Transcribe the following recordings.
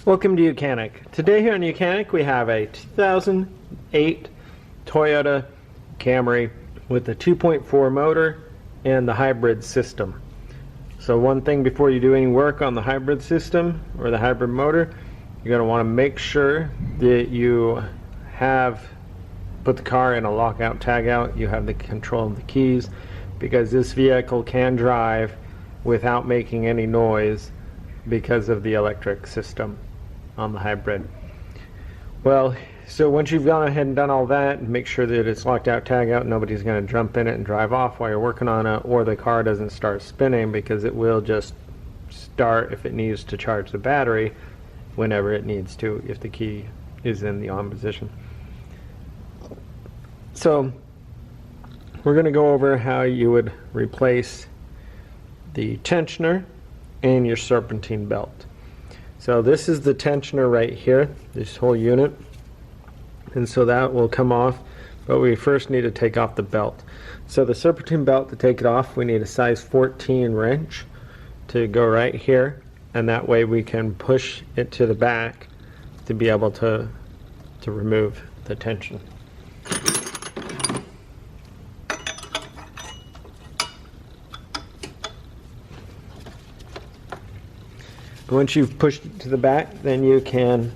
Welcome to YOUCANIC. Today here on YOUCANIC we have a 2008 Toyota Camry with a 2.4 motor and the hybrid system. So one thing before you do any work on the hybrid system or the hybrid motor, you're going to want to make sure that you have put the car in a lockout tagout, you have the control of the keys, because this vehicle can drive without making any noise because of the electric system on the hybrid. Well, so once you've gone ahead and done all that, make sure that it's locked out, tag out, nobody's going to jump in it and drive off while you're working on it, or the car doesn't start spinning, because it will just start if it needs to charge the battery whenever it needs to, if the key is in the on position. So we're going to go over how you would replace the tensioner and your serpentine belt. So this is the tensioner right here, this whole unit, and so that will come off, but we first need to take off the belt. So the serpentine belt, to take it off, we need a size 14 wrench to go right here, and that way we can push it to the back to be able to remove the tension. Once you've pushed it to the back, then you can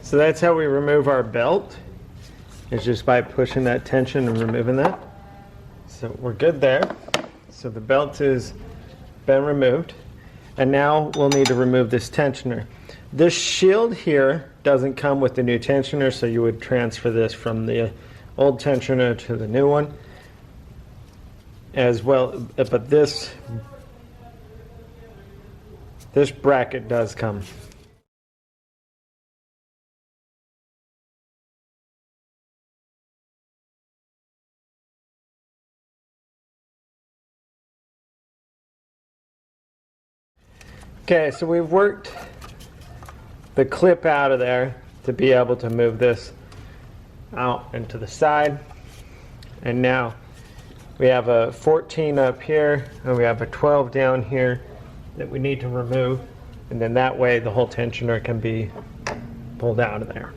So that's how we remove our belt. It's just by pushing that tension and removing that. So we're good there. So the belt has been removed. And now we'll need to remove this tensioner. This shield here doesn't come with the new tensioner, so you would transfer this from the old tensioner to the new one as well. But this bracket does come. Okay, so we've worked the clip out of there to be able to move this out and to the side. And now we have a 14 up here and we have a 12 down here that we need to remove. And then that way the whole tensioner can be pulled out of there.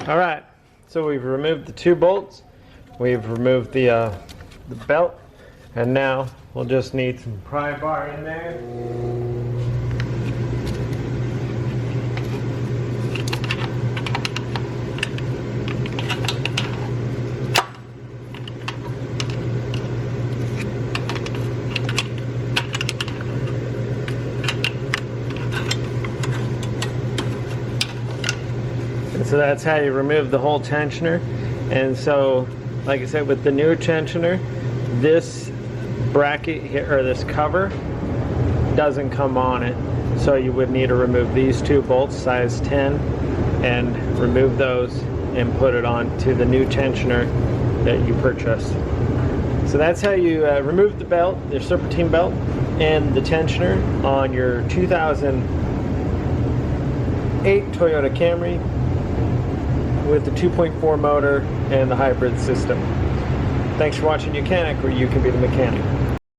All right, so we've removed the two bolts, we've removed the belt, and now we'll just need some pry bar in there. So that's how you remove the whole tensioner. And so, like I said, with the new tensioner, this bracket here, or this cover, doesn't come on it. So you would need to remove these two bolts, size 10, and remove those and put it on to the new tensioner that you purchased. So that's how you remove the belt, the serpentine belt, and the tensioner on your 2008 Toyota Camry with the 2.4 motor and the hybrid system. Thanks for watching YOUCANIC, where you can be the mechanic.